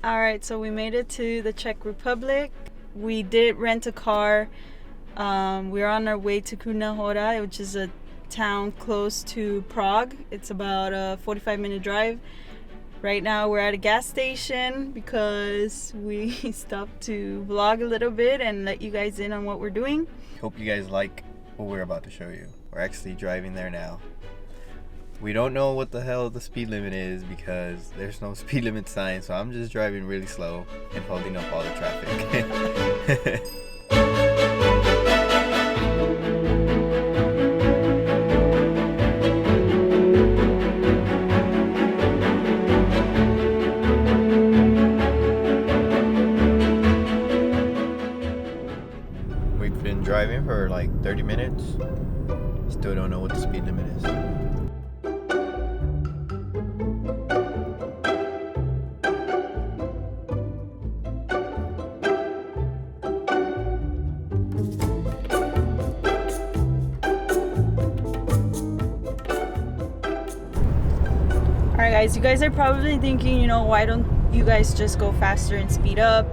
All right, so we made it to the Czech Republic. We did rent a car. We're on our way to Kutna Hora, which is a town close to Prague. It's about a 45-minute drive. Right now we're at a gas station because we stopped to vlog a little bit and let you guys in on what we're doing. Hope you guys like what we're about to show you. We're actually driving there now. We don't know what the hell the speed limit is because there's no speed limit sign, so I'm just driving really slow and holding up all the traffic. We've been driving for like 30 minutes. Still don't know what the speed limit is. Alright guys, you guys are probably thinking, why don't you guys just go faster and speed up?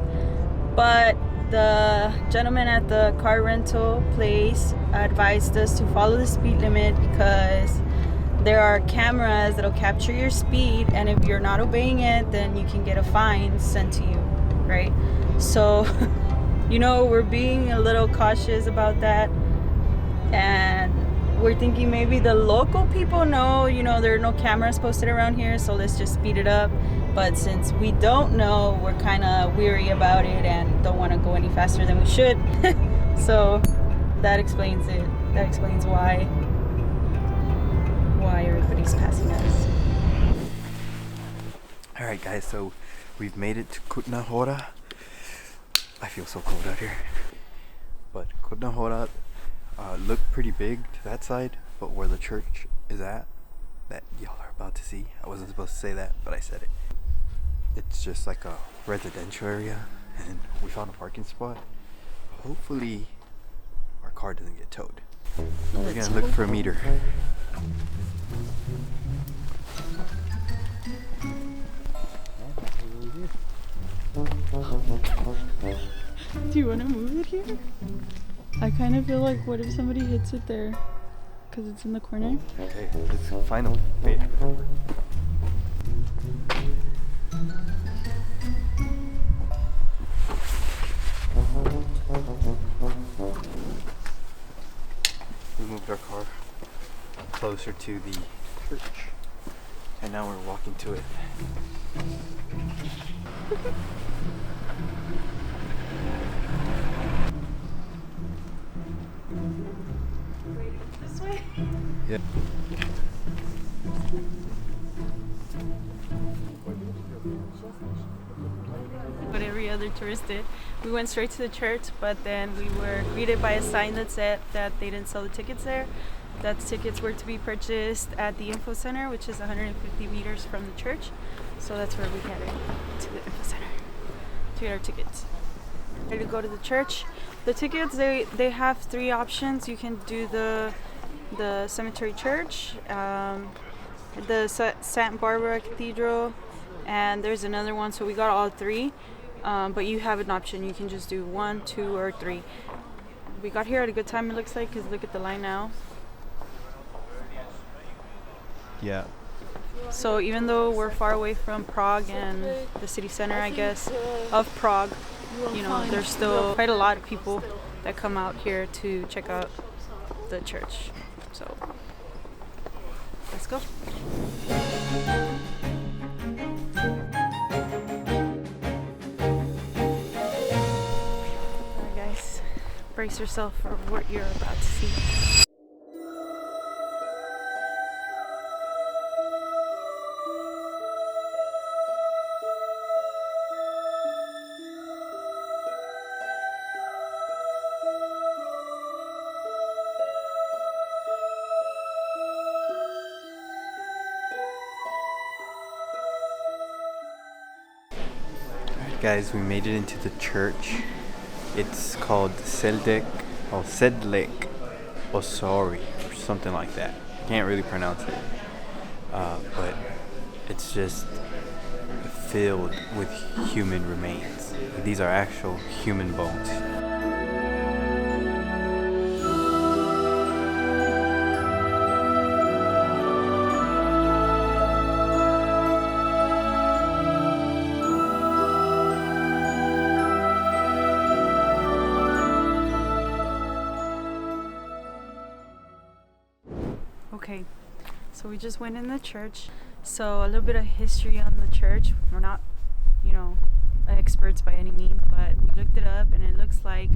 But the gentleman at the car rental place advised us to follow the speed limit because there are cameras that'll capture your speed, and if you're not obeying it, then you can get a fine sent to you, right? So, we're being a little cautious about that, and we're thinking maybe the local people know, there are no cameras posted around here, so let's just speed it up. But since we don't know, we're kind of weary about it and don't want to go any faster than we should. So that explains it. That explains why everybody's passing us. Alright guys, so we've made it to Kutna Hora. I feel so cold out here. But Kutna Hora looked pretty big to that side, but where the church is at, that y'all are about to see, I wasn't supposed to say that, but I said it. It's just like a residential area, and we found a parking spot. Hopefully our car doesn't get towed. We're gonna look for a meter. Do you want to move it here? I kind of feel like, what if somebody hits it there? Because it's in the corner. Okay, let's find them. Wait. We moved our car closer to the church, and now we're walking to it. This way? Yeah. But every other tourist did. We went straight to the church, but then we were greeted by a sign that said that they didn't sell the tickets there, that the tickets were to be purchased at the info center, which is 150 meters from the church. So that's where we headed, to the info center to get our tickets. Ready to go to the church. The tickets, they have three options. You can do the cemetery church, the Santa Barbara Cathedral, and there's another one, so we got all three. But you have an option. You can just do 1, 2, or 3. We got here at a good time, it looks like, because look at the line now. Yeah. So even though we're far away from Prague and the city center, I guess, of Prague, there's still quite a lot of people that come out here to check out the church. So let's go. Alright guys, brace yourself for what you're about to see. Guys, we made it into the church. It's called Sedlec Osori or something like that. Can't really pronounce it. But it's just filled with human remains. These are actual human bones. Okay, so we just went in the church. So a little bit of history on the church. We're not, experts by any means, but we looked it up, and it looks like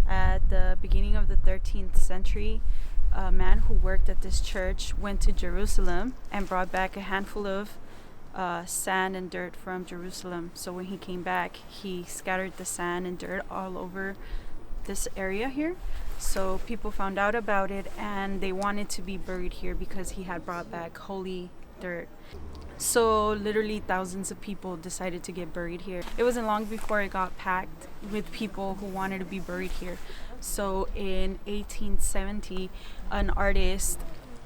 at the beginning of the 13th century, a man who worked at this church went to Jerusalem and brought back a handful of sand and dirt from Jerusalem. So when he came back, he scattered the sand and dirt all over this area here. So people found out about it, and they wanted to be buried here because he had brought back holy dirt. So literally thousands of people decided to get buried here. It wasn't long before it got packed with people who wanted to be buried here. So in 1870, an artist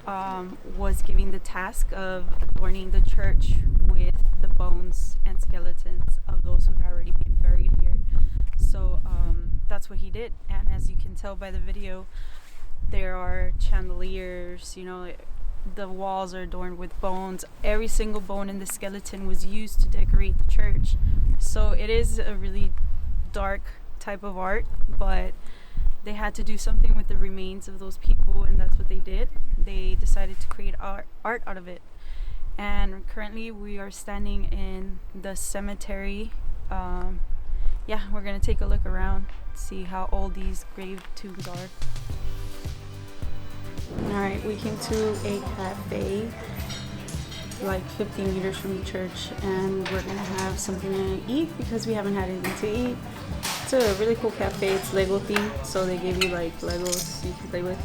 was given the task of adorning the church with the bones and skeletons of those who had already been buried here. So that's what he did, and as you can tell by the video, there are chandeliers, the walls are adorned with bones. Every single bone in the skeleton was used to decorate the church. So it is a really dark type of art, but they had to do something with the remains of those people, and that's what they did. They decided to create art out of it. And currently we are standing in the cemetery. We're gonna take a look around, see how old these grave tombs are. Alright, we came to a cafe like 50 meters from the church, and we're gonna have something to eat because we haven't had anything to eat. It's a really cool cafe. It's Lego themed, so they give you like Legos you can play with.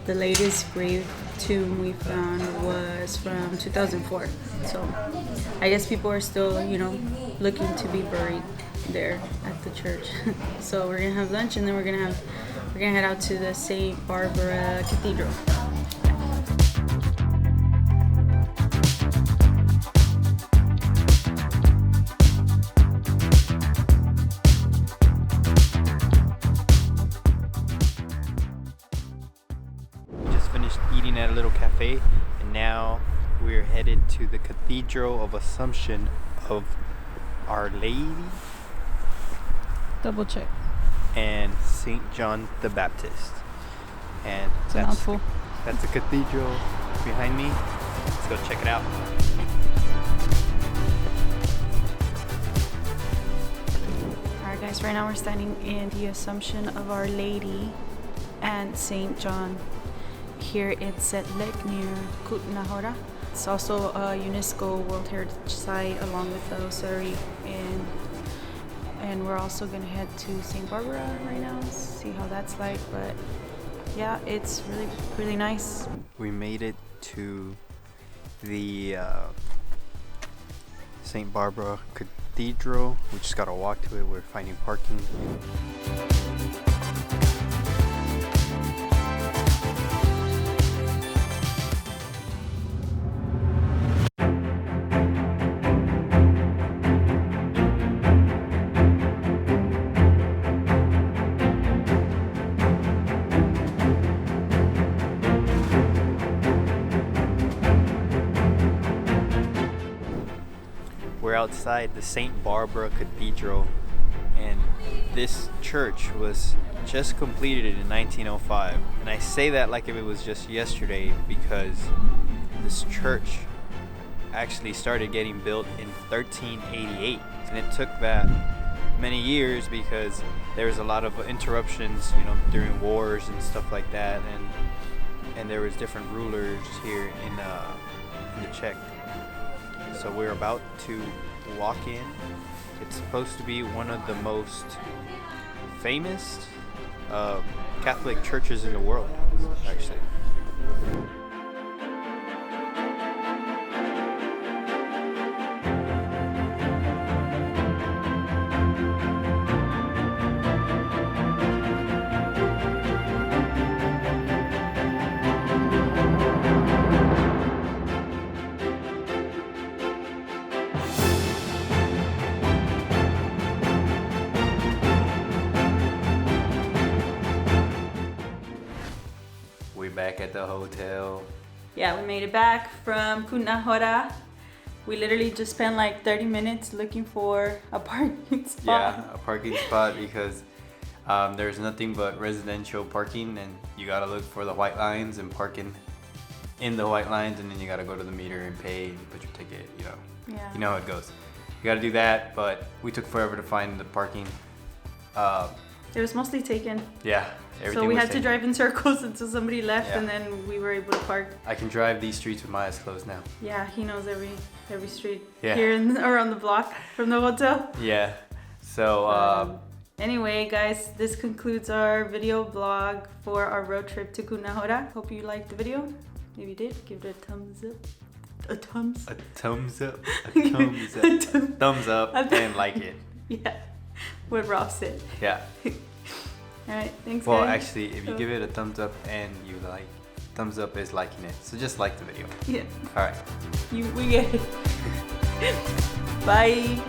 The latest grave tomb we found was from 2004, so I guess people are still, looking to be buried there at the church. So we're gonna have lunch, and then we're gonna head out to the St. Barbara Cathedral. We just finished eating at a little cafe, and now we're headed to the Cathedral of Assumption of Our Lady. Double check. And St. John the Baptist. And It's a mouthful. That's the cathedral behind me. Let's go check it out. Alright guys, right now we're standing in the Assumption of Our Lady and St. John. Here it's at Lake near Kutna Hora. It's also a UNESCO World Heritage Site along with the Ossuary, and we're also gonna head to St. Barbara right now, see how that's like. But yeah, it's really, really nice. We made it to the St. Barbara Cathedral. We just gotta walk to it. We're finding parking. We're outside the St. Barbara Cathedral, and this church was just completed in 1905. And I say that like if it was just yesterday, because this church actually started getting built in 1388, and it took that many years because there was a lot of interruptions, during wars and stuff like that, and there was different rulers here in the Czech. So we're about to walk in. It's supposed to be one of the most famous Catholic churches in the world, actually. back at the hotel. Yeah, we made it back from Kutna Hora. We literally just spent like 30 minutes looking for a parking spot. Yeah, a parking spot because there's nothing but residential parking, and you gotta look for the white lines and parking in the white lines, and then you gotta go to the meter and pay and put your ticket. Yeah. You know how it goes. You gotta do that, but we took forever to find the parking. It was mostly taken. Yeah, everything So we was had to taken. drive in circles until somebody left, Yeah. and then we were able to park. I can drive these streets with my eyes closed now. Yeah, he knows every street Yeah. here around the block from the hotel. Yeah. So Anyway, guys, this concludes our video blog for our road trip to Kutna Hora. Hope you liked the video. If you did, give it a thumbs up. a thumbs up, thumbs up, and like it. Yeah, what Rob said. Yeah. All right, thanks, Well, guys. actually, if you give it a thumbs up and you like, thumbs up is liking it. So just like the video. Yeah, All right. we get it. Bye.